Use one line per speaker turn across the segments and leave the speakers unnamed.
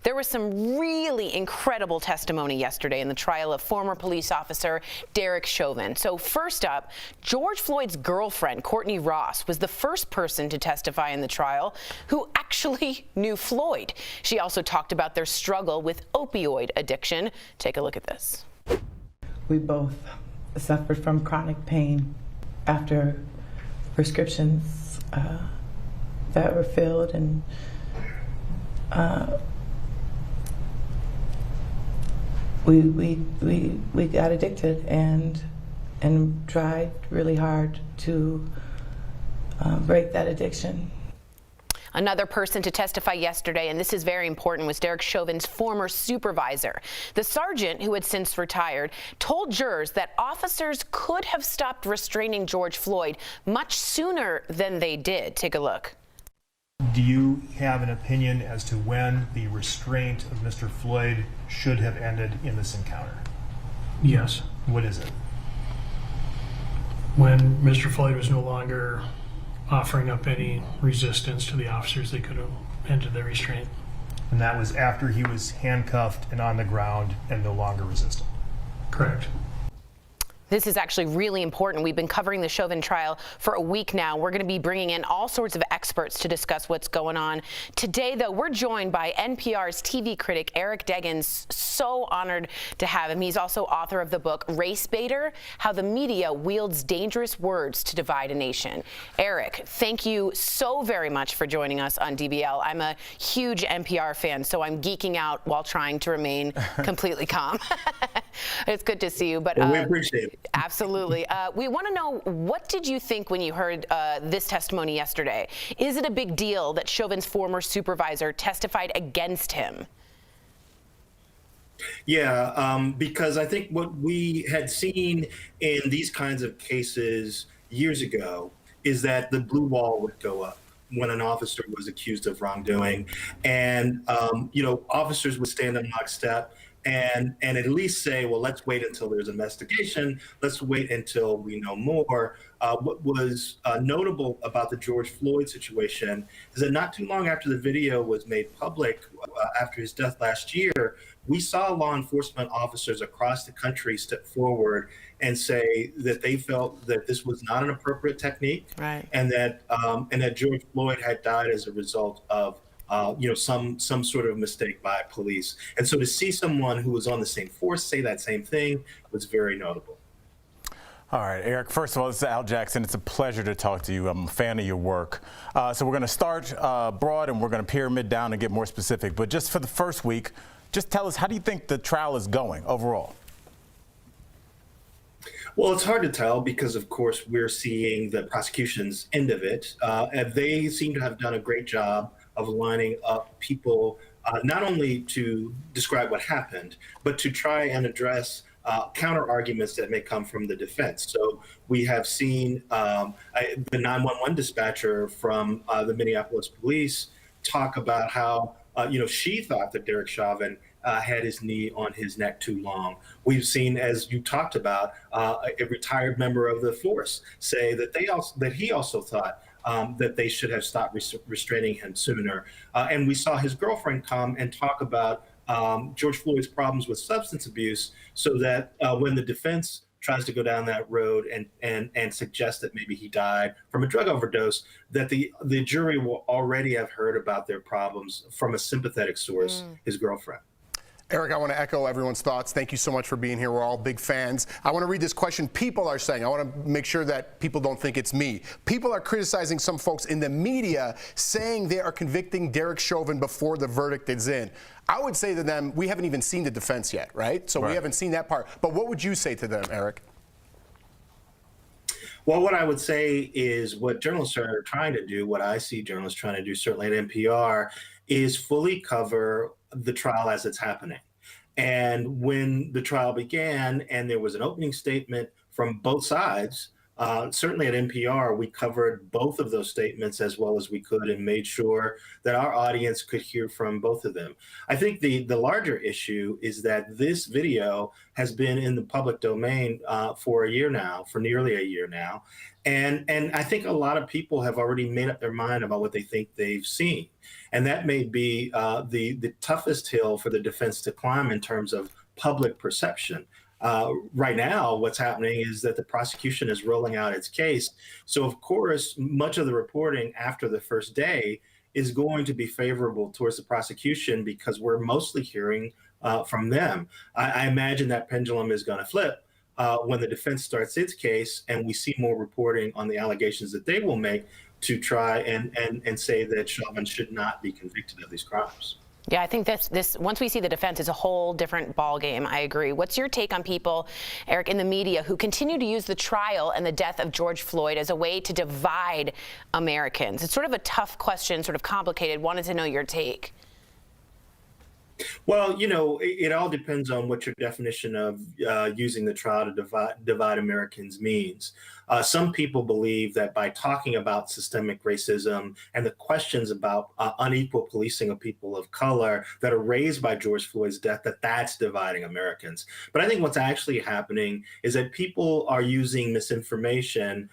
There was some really incredible testimony yesterday in the trial of former police officer Derek Chauvin. So first up, George Floyd's girlfriend, Courtney Ross, was the first person to testify in the trial who actually knew Floyd. She also talked about their struggle with opioid addiction. Take a look at this.
We both suffered from chronic pain after prescriptions that were filled, and we got addicted and tried really hard to break that addiction.
Another person to testify yesterday, and this is very important, was Derek Chauvin's former supervisor. The sergeant, who had since retired, told jurors that officers could have stopped restraining George Floyd much sooner than they did. Take a look.
Do you have an opinion as to when the restraint of Mr. Floyd should have ended in this encounter?
Yes.
What is it?
When Mr. Floyd was no longer offering up any resistance to the officers, they could have ended their restraint.
And that was after he was handcuffed and on the ground and no longer resistant?
Correct.
This is actually really important. We've been covering the Chauvin trial for a week now. We're going to be bringing in all sorts of experts to discuss what's going on. Today, though, we're joined by NPR's TV critic, Eric Deggans. So honored to have him. He's also author of the book, Race Baiter: How the Media Wields Dangerous Words to Divide a Nation. Eric, thank you so very much for joining us on DBL. I'm a huge NPR fan, so I'm geeking out while trying to remain completely calm. It's good to see you. But
well, we appreciate it.
Absolutely. We want to know, what did you think when you heard this testimony yesterday? Is it a big deal that Chauvin's former supervisor testified against him?
Yeah, because I think what we had seen in these kinds of cases years ago is that the blue wall would go up when an officer was accused of wrongdoing. And, officers would stand in lockstep and at least say, well, let's wait until there's an investigation. Let's wait until we know more. What was notable about the George Floyd situation is that not too long after the video was made public, after his death last year, we saw law enforcement officers across the country step forward and say that they felt that this was not an appropriate technique,
right,
and that George Floyd had died as a result of some sort of mistake by police. And so to see someone who was on the same force say that same thing was very notable.
All right, Eric, first of all, this is Al Jackson. It's a pleasure to talk to you. I'm a fan of your work. So we're going to start broad and we're going to pyramid down and get more specific. But just for the first week, just tell us, how do you think the trial is going overall?
Well, it's hard to tell because, of course, we're seeing the prosecution's end of it. And they seem to have done a great job of lining up people, not only to describe what happened, but to try and address counter arguments that may come from the defense. So we have seen the 911 dispatcher from the Minneapolis police talk about how, she thought that Derek Chauvin had his knee on his neck too long. We've seen, as you talked about, a retired member of the force say that he also thought that they should have stopped restraining him sooner. And we saw his girlfriend come and talk about George Floyd's problems with substance abuse, so that when the defense tries to go down that road and suggest that maybe he died from a drug overdose, that the jury will already have heard about their problems from a sympathetic source, his girlfriend.
Eric, I want to echo everyone's thoughts. Thank you so much for being here. We're all big fans. I want to read this question people are saying. I want to make sure that people don't think it's me. People are criticizing some folks in the media, saying they are convicting Derek Chauvin before the verdict is in. I would say to them, we haven't even seen the defense yet, right? So we haven't seen that part. But what would you say to them, Eric?
Well, what I would say is what journalists are trying to do, what I see journalists trying to do, certainly at NPR, is fully cover the trial as it's happening. And when the trial began and there was an opening statement from both sides, certainly at NPR, we covered both of those statements as well as we could and made sure that our audience could hear from both of them. I think the larger issue is that this video has been in the public domain for a year now, for nearly a year now. And I think a lot of people have already made up their mind about what they think they've seen. And that may be the toughest hill for the defense to climb in terms of public perception. Right now, what's happening is that the prosecution is rolling out its case. So, of course, much of the reporting after the first day is going to be favorable towards the prosecution because we're mostly hearing from them. I imagine that pendulum is going to flip when the defense starts its case and we see more reporting on the allegations that they will make to try and say that Chauvin should not be convicted of these crimes.
Yeah, I think this once we see the defense, it's a whole different ballgame. I agree. What's your take on people, Eric, in the media who continue to use the trial and the death of George Floyd as a way to divide Americans? It's sort of a tough question, sort of complicated. Wanted to know your take.
Well, you know, it all depends on what your definition of using the trial to divide Americans means. Some people believe that by talking about systemic racism and the questions about unequal policing of people of color that are raised by George Floyd's death, that's dividing Americans. But I think what's actually happening is that people are using misinformation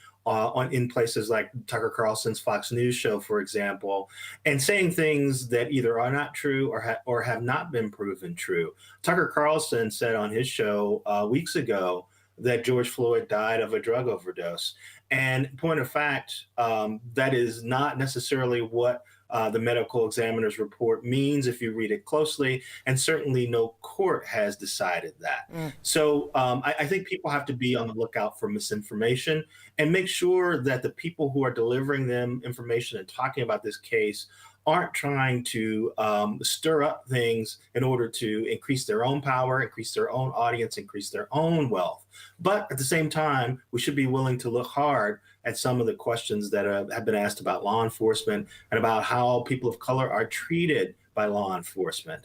in places like Tucker Carlson's Fox News show, for example, and saying things that either are not true or have not been proven true. Tucker Carlson said on his show weeks ago that George Floyd died of a drug overdose. And point of fact, that is not necessarily what the medical examiner's report means if you read it closely, and certainly no court has decided that. So I think people have to be on the lookout for misinformation and make sure that the people who are delivering them information and talking about this case aren't trying to stir up things in order to increase their own power, increase their own audience, increase their own wealth. But at the same time, we should be willing to look hard at some of the questions that have been asked about law enforcement and about how people of color are treated by law enforcement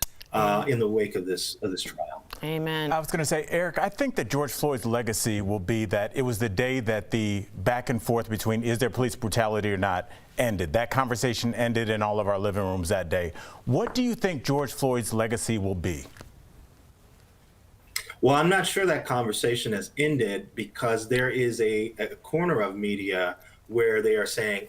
in the wake of this trial.
Amen.
I was going to say, Eric, I think that George Floyd's legacy will be that it was the day that the back and forth between is there police brutality or not ended. That conversation ended in all of our living rooms that day. What do you think George Floyd's legacy will be?
Well, I'm not sure that conversation has ended because there is a corner of media where they are saying,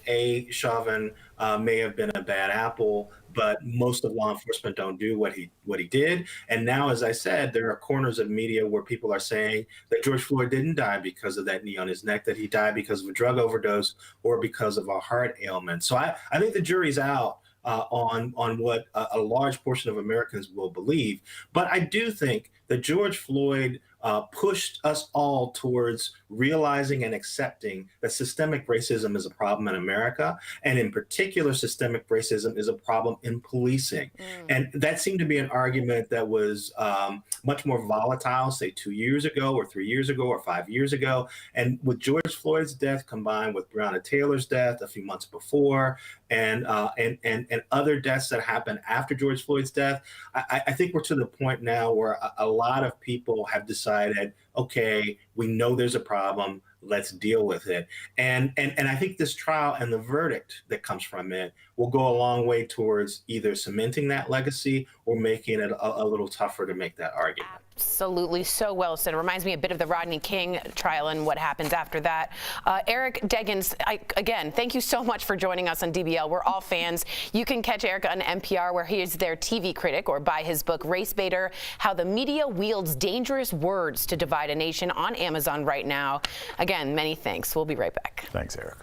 Chauvin may have been a bad apple, but most of law enforcement don't do what he did. And now, as I said, there are corners of media where people are saying that George Floyd didn't die because of that knee on his neck, that he died because of a drug overdose or because of a heart ailment. So I think the jury's out on what a large portion of Americans will believe. But I do think that George Floyd pushed us all towards realizing and accepting that systemic racism is a problem in America, and in particular, systemic racism is a problem in policing. And that seemed to be an argument that was much more volatile, say 2 years ago or 3 years ago or 5 years ago. And with George Floyd's death combined with Breonna Taylor's death a few months before, and other deaths that happened after George Floyd's death, I think we're to the point now where a lot of people have decided, okay, we know there's a problem, let's deal with it. And I think this trial and the verdict that comes from it will go a long way towards either cementing that legacy or making it a little tougher to make that argument.
Absolutely, so well said. It reminds me a bit of the Rodney King trial and what happens after that. Eric Deggans, again, thank you so much for joining us on DBL. We're all fans. You can catch Eric on NPR, where he is their TV critic, or buy his book, Race Baiter, How the Media Wields Dangerous Words to Divide a Nation, on Amazon right now. Again, many thanks. We'll be right back.
Thanks, Eric.